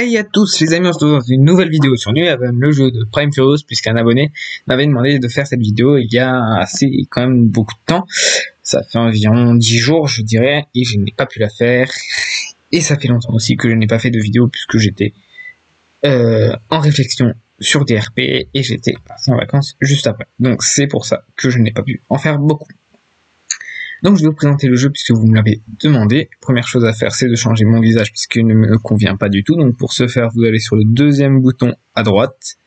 Hey à tous les amis, on se retrouve dans une nouvelle vidéo sur New Haven, le jeu de Prime Furious, puisqu'un abonné m'avait demandé de faire cette vidéo il y a quand même beaucoup de temps. Ça fait environ 10 jours je dirais, et je n'ai pas pu la faire. Et ça fait longtemps aussi que je n'ai pas fait de vidéo puisque j'étais en réflexion sur DRP et j'étais parti en vacances juste après. Donc c'est pour ça que je n'ai pas pu en faire beaucoup. Donc je vais vous présenter le jeu puisque vous me l'avez demandé. Première chose à faire, c'est de changer mon visage puisqu'il ne me convient pas du tout. Donc pour ce faire, vous allez sur le deuxième bouton à droite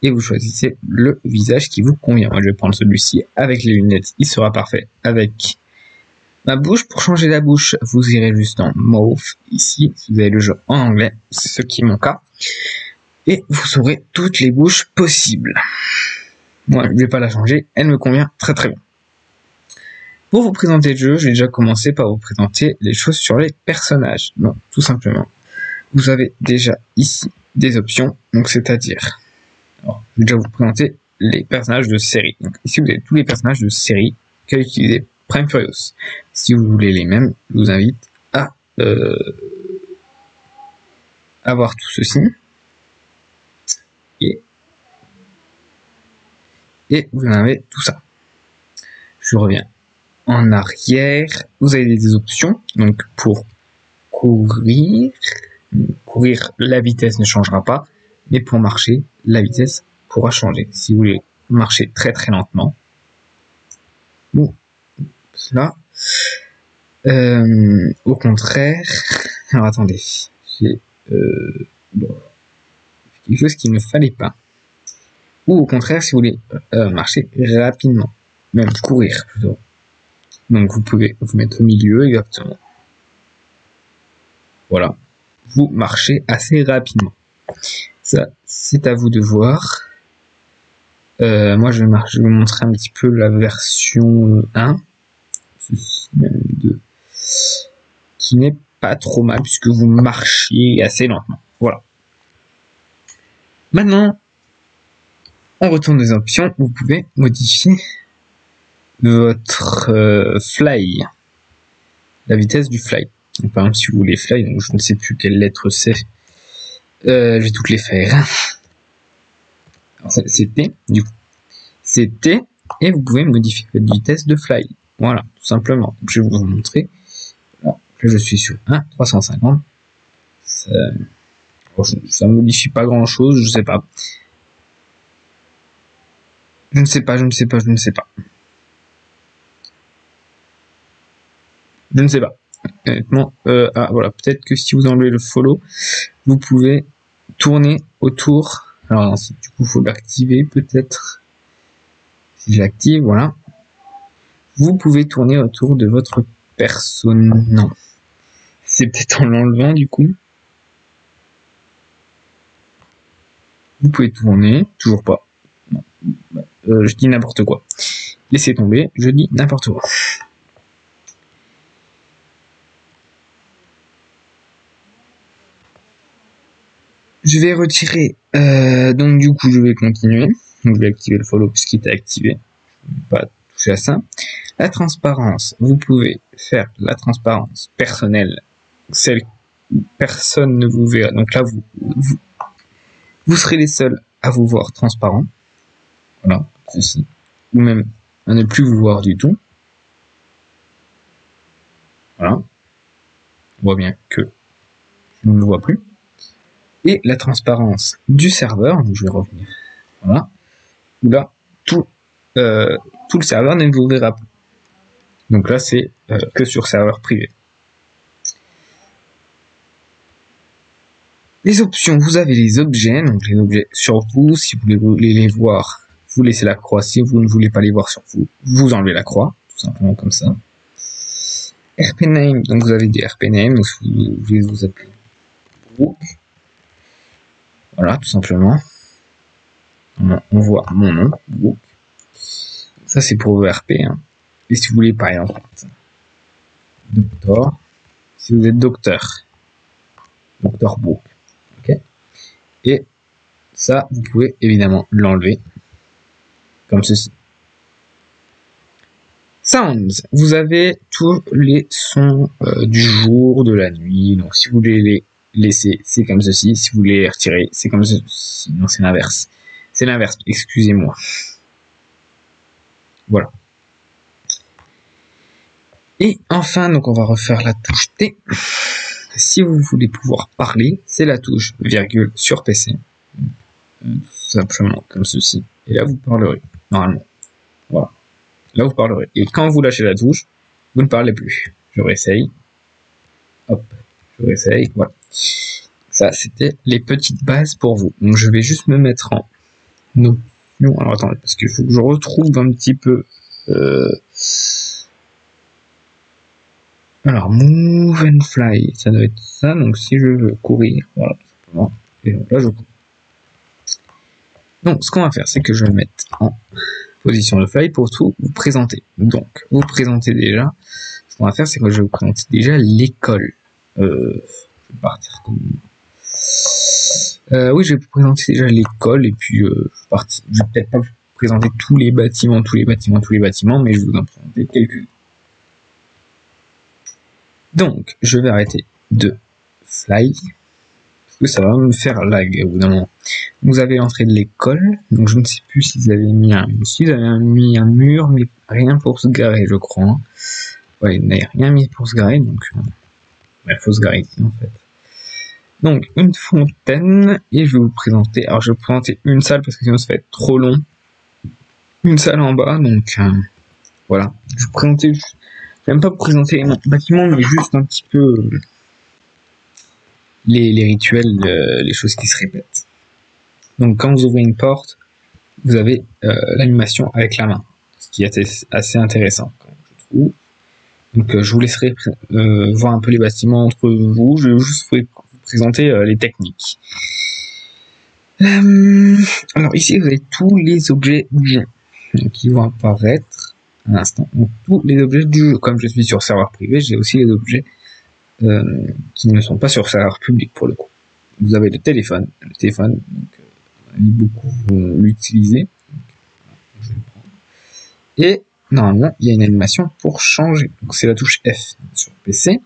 et vous choisissez le visage qui vous convient. Moi je vais prendre celui-ci avec les lunettes, il sera parfait avec ma bouche. Pour changer la bouche, vous irez juste dans Mauve ici, si vous avez le jeu en anglais, ce qui est mon cas. Et vous aurez toutes les bouches possibles. Moi je ne vais pas la changer, elle me convient très très bien. Pour vous présenter le jeu, j'ai déjà commencé par vous présenter les choses sur les personnages. Donc, tout simplement, vous avez déjà ici des options, donc c'est-à-dire, alors, je vais déjà vous présenter les personnages de série. Donc, ici, vous avez tous les personnages de série qu'a utilisé Prime Furious. Si vous voulez les mêmes, je vous invite à avoir tout ceci. Et vous en avez tout ça. Je reviens en arrière, vous avez des options, donc pour courir, la vitesse ne changera pas, mais pour marcher, la vitesse pourra changer. Si vous voulez marcher très très lentement, ou là, au contraire, alors attendez, j'ai quelque chose qu'il ne fallait pas, ou au contraire, si vous voulez marcher rapidement, même courir plutôt. Donc vous pouvez vous mettre au milieu exactement. Voilà. Vous marchez assez rapidement. Ça, c'est à vous de voir. Moi, je vais vous montrer un petit peu la version 1. Ceci, même 2. Qui n'est pas trop mal puisque vous marchiez assez lentement. Voilà. Maintenant, on retourne aux options. Vous pouvez modifier votre fly, la vitesse du fly. Donc, par exemple, si vous voulez fly, donc je ne sais plus quelle lettre c'est, je vais toutes les faire. C'était du coup, c'était, et vous pouvez modifier votre vitesse de fly. Voilà, tout simplement. Donc, je vais vous montrer. Bon, là, je suis sur 1,350. Ça ne modifie pas grand chose, je sais pas. Je ne sais pas. Je ne sais pas. Honnêtement, voilà, peut-être que si vous enlevez le follow, vous pouvez tourner autour. Alors, non, du coup, il faut l'activer peut-être. Si je l'active, voilà. Vous pouvez tourner autour de votre personne. Non. C'est peut-être en l'enlevant, du coup. Vous pouvez tourner. Toujours pas. Non. Je dis n'importe quoi. Laissez tomber. Je dis n'importe quoi. Je vais retirer, donc du coup je vais continuer, donc je vais activer le follow puisqu'il était activé, je ne vais pas toucher à ça. La transparence, vous pouvez faire la transparence personnelle, celle où personne ne vous verra, donc là vous serez les seuls à vous voir transparent, voilà, ceci, ou même à ne plus vous voir du tout, voilà, on voit bien que je ne le vois plus. Et la transparence du serveur, donc je vais revenir, voilà, où là, tout le serveur ne vous verra pas. Donc là, c'est que sur serveur privé. Les options, vous avez les objets, donc les objets sur vous, si vous voulez les voir, vous laissez la croix, si vous ne voulez pas les voir sur vous, vous enlevez la croix, tout simplement comme ça. RP name, donc vous avez des RP name, donc si vous voulez vous appeler Brooke. Voilà, tout simplement. On voit mon nom, Brooke. Ça, c'est pour le RP. Hein. Et si vous voulez, par exemple, docteur, si vous êtes docteur Brooke. Ok. Et ça, vous pouvez évidemment l'enlever, comme ceci. Sounds, vous avez tous les sons du jour, de la nuit. Donc, si vous voulez les laisser, c'est comme ceci. Si vous voulez les retirer, c'est comme ceci. Non, c'est l'inverse. C'est l'inverse, excusez-moi. Voilà. Et enfin, donc on va refaire la touche T. Si vous voulez pouvoir parler, c'est la touche virgule sur PC. Tout simplement comme ceci. Et là, vous parlerez, normalement. Voilà. Là, vous parlerez. Et quand vous lâchez la touche, vous ne parlez plus. Je réessaye. Hop. Je réessaye. Voilà. Ça, c'était les petites bases pour vous. Donc, je vais juste me mettre en notion. Alors, attendez, parce qu'il faut que je retrouve un petit peu... Alors, move and fly, ça doit être ça. Donc, si je veux courir, voilà, tout simplement. Et donc là, je cours. Donc, ce qu'on va faire, c'est que je vais me mettre en position de fly pour tout vous présenter. Donc, vous présentez déjà. Ce qu'on va faire, c'est que je vais vous présenter déjà l'école. Je vais partir comme... oui, je vais vous présenter déjà l'école et puis je vais peut-être pas vous présenter tous les bâtiments, mais je vais vous en présenter quelques-uns. Donc, je vais arrêter de fly, parce que ça va me faire lag au bout d'un moment. Vous avez l'entrée de l'école, donc je ne sais plus si vous avez mis un mur, mais rien pour se garer, je crois. Hein. Ouais, il n'a rien mis pour se garer, donc il faut se garer ici en fait. Donc, une fontaine, et je vais vous présenter, alors je vais vous présenter une salle, parce que sinon ça va être trop long. Une salle en bas, donc voilà. Je vais vous présenter... J'aime pas vous présenter les bâtiments, mais juste un petit peu les rituels, les choses qui se répètent. Donc quand vous ouvrez une porte, vous avez l'animation avec la main, ce qui est assez intéressant, je trouve. Donc je vous laisserai voir un peu les bâtiments entre vous, je vais juste vous présenter les techniques. Alors ici vous avez tous les objets du jeu qui vont apparaître. Un instant. Donc, tous les objets du jeu, comme je suis sur serveur privé, j'ai aussi les objets qui ne sont pas sur serveur public pour le coup. Vous avez le téléphone, donc, beaucoup vont l'utiliser. Et normalement, il y a une animation pour changer. Donc c'est la touche F sur PC.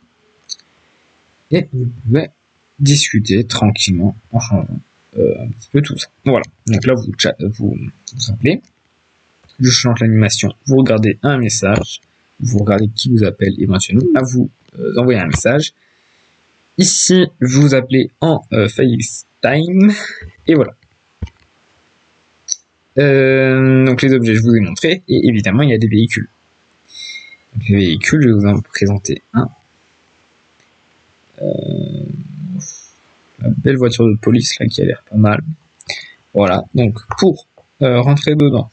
Et vous pouvez discuter tranquillement en changeant un petit peu tout ça. Voilà. Donc là, vous appelez. Je change l'animation, vous regardez un message, vous regardez qui vous appelle éventuellement, là vous envoyez un message. Ici, vous appelez en FaceTime, et voilà. Donc les objets, je vous ai montré, et évidemment, il y a des véhicules. Donc, les véhicules, je vais vous en présenter un. La belle voiture de police, là, qui a l'air pas mal. Voilà, donc pour rentrer dedans,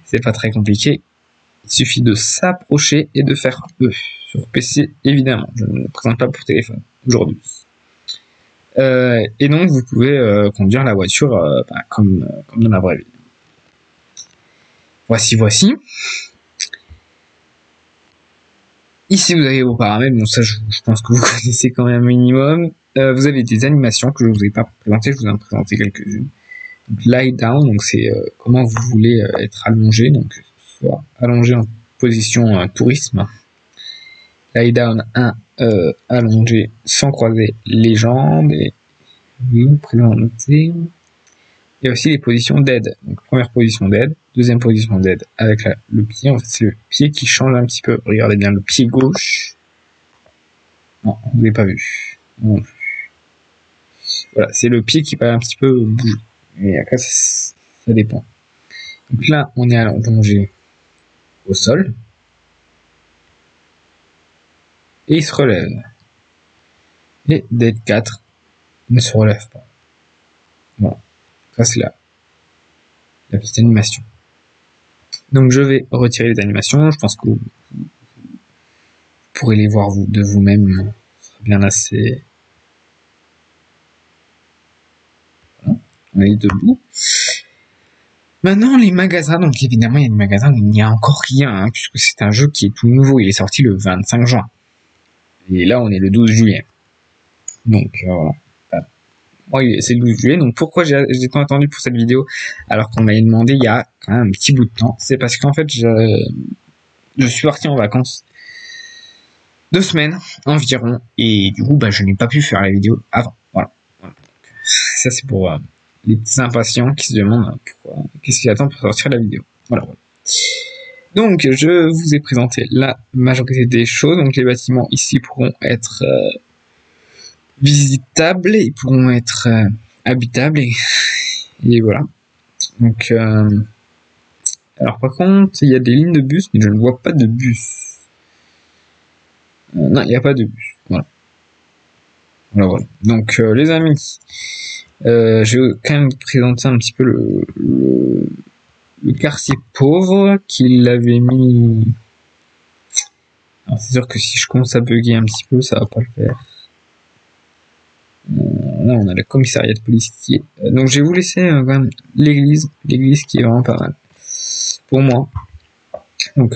c'est pas très compliqué. Il suffit de s'approcher et de faire E sur PC, évidemment. Je ne le présente pas pour téléphone aujourd'hui. Et donc vous pouvez conduire la voiture comme dans la vraie vie. Voici. Ici vous avez vos paramètres. Bon ça je pense que vous connaissez quand même un minimum. Vous avez des animations que je ne vous ai pas présentées. Je vous en ai présenté quelques-unes. Lie down, donc c'est comment vous voulez être allongé, donc soit allongé en position tourisme. Lie down 1, allongé sans croiser les jambes, et oui, présenter. Il y a aussi les positions d'aide. Donc première position d'aide, deuxième position d'aide avec le pied. En fait, c'est le pied qui change un petit peu. Regardez bien le pied gauche. Non, vous n'avez pas vu. Non plus. Voilà, c'est le pied qui va un petit peu bouger. Mais après, ça dépend. Donc là, on est allongé au sol. Et il se relève. Et d'aide 4 ne se relève pas. Voilà. Ça, c'est la petite animation. Donc, je vais retirer les animations. Je pense que vous pourrez les voir de vous-même. Ce sera bien assez... Voilà. On est debout. Maintenant, les magasins. Donc, évidemment, il y a des magasins où il n'y a encore rien, hein, puisque c'est un jeu qui est tout nouveau. Il est sorti le 25 juin. Et là, on est le 12 juillet. Donc, voilà. Oui, c'est le 12 juillet. Donc, pourquoi j'ai tant attendu pour cette vidéo alors qu'on m'avait demandé il y a quand même un petit bout de temps? C'est parce qu'en fait, je suis parti en vacances. 2 semaines environ, et du coup bah je n'ai pas pu faire la vidéo avant. Voilà. Ça c'est pour les petits impatients qui se demandent pourquoi, qu'est-ce qui attend pour sortir la vidéo. Voilà. Donc je vous ai présenté la majorité des choses. Donc les bâtiments ici pourront être visitables, ils pourront être habitables, et voilà. Donc alors par contre il y a des lignes de bus, mais je ne vois pas de bus. Non, il n'y a pas de bus. Voilà. Voilà. Donc les amis, je vais quand même présenter un petit peu le quartier pauvre qu'il avait mis. Alors c'est sûr que si je commence à bugger un petit peu, ça va pas le faire. Là on a le commissariat de police qui est. Donc je vais vous laisser quand même l'église qui est vraiment pas mal pour moi. Donc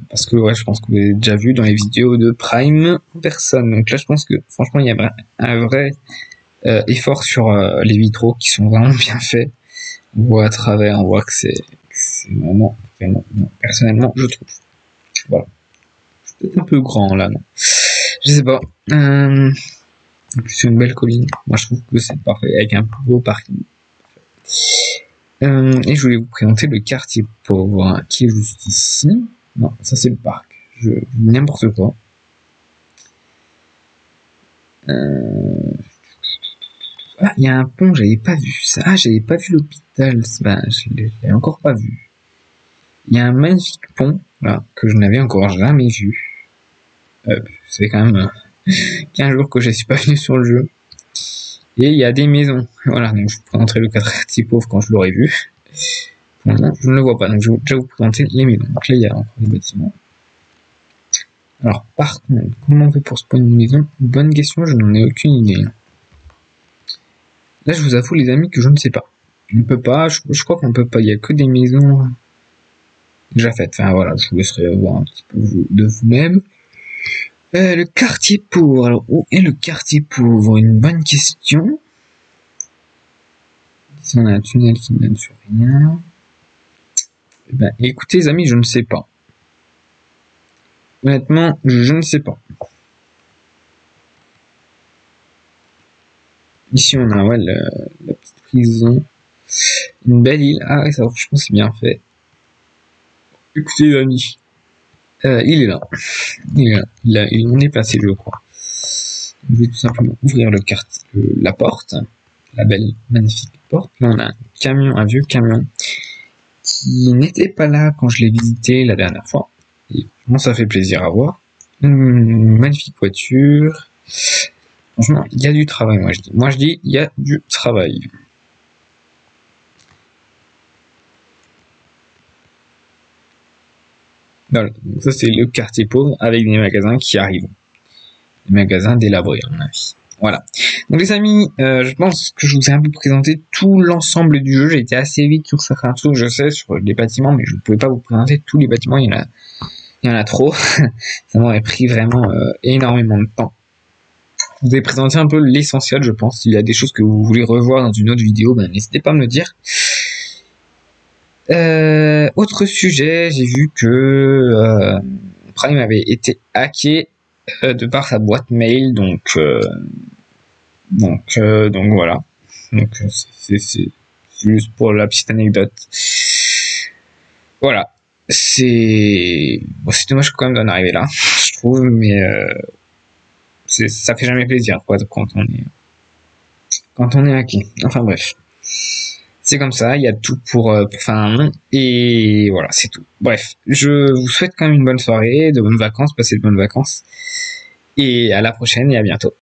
parce que ouais, je pense que vous avez déjà vu dans les vidéos de Prime personne. Donc là je pense que franchement il y a un vrai effort sur les vitraux qui sont vraiment bien faits. On voit à travers, on voit que c'est vraiment personnellement je trouve. Voilà. C'est peut-être un peu grand là, non? Je sais pas. C'est une belle colline. Moi je trouve que c'est parfait avec un beau parking. Et je voulais vous présenter le quartier pauvre qui est juste ici. Non, ça c'est le parc. Je n'importe quoi. Ah, il y a un pont, j'avais pas vu ça. Ah, j'avais pas vu l'hôpital. Ben, je l'ai encore pas vu. Il y a un magnifique pont là que je n'avais encore jamais vu. C'est quand même 15 jours que je suis pas venu sur le jeu. Et il y a des maisons. Voilà, donc je vous présenterai le quartier pauvre quand je l'aurai vu. Pour le moment, je ne le vois pas, donc je vais déjà vous présenter les maisons. Donc là, il y a encore des bâtiments. Alors, par contre, comment on fait pour spawner une maison? Bonne question, je n'en ai aucune idée. Là, je vous avoue, les amis, que je ne sais pas. On ne peut pas, je crois qu'on ne peut pas. Il n'y a que des maisons déjà faites. Enfin, voilà, je vous laisserai voir un petit peu de vous-même. Le quartier pauvre. Alors, où est le quartier pauvre? Une bonne question. Ici, on a un tunnel qui ne donne sur rien. Eh ben, écoutez, les amis, je ne sais pas. Honnêtement, je ne sais pas. Ici, on a ouais, la petite prison. Une belle île. Ah ouais, ça, franchement, c'est bien fait. Écoutez, les amis. Il est là. Il m'en est passé, je crois. Je vais tout simplement ouvrir la porte. La belle, magnifique porte. Là, on a un camion, un vieux camion qui n'était pas là quand je l'ai visité la dernière fois. Et bon, ça fait plaisir à voir. Une magnifique voiture. Franchement, il y a du travail, moi je dis. Moi je dis, il y a du travail. Voilà. Donc ça c'est le quartier pauvre avec des magasins qui arrivent. Des magasins délabrés, à mon avis. Voilà. Donc les amis, je pense que je vous ai un peu présenté tout l'ensemble du jeu. J'ai été assez vite sur certains trucs, je sais, sur les bâtiments, mais je ne pouvais pas vous présenter tous les bâtiments. Il y en a trop. Ça m'aurait pris vraiment énormément de temps. Je vous ai présenté un peu l'essentiel, je pense. S'il y a des choses que vous voulez revoir dans une autre vidéo, ben, n'hésitez pas à me le dire. Autre sujet, j'ai vu que Prime avait été hacké de par sa boîte mail, donc voilà. Donc c'est juste pour la petite anecdote. Voilà. C'est dommage quand même d'en arriver là, je trouve, mais ça fait jamais plaisir quoi quand on est hacké. Enfin bref. C'est comme ça, il y a tout pour faire un monde, et voilà, c'est tout. Bref, je vous souhaite quand même une bonne soirée, de bonnes vacances, passez de bonnes vacances, et à la prochaine et à bientôt.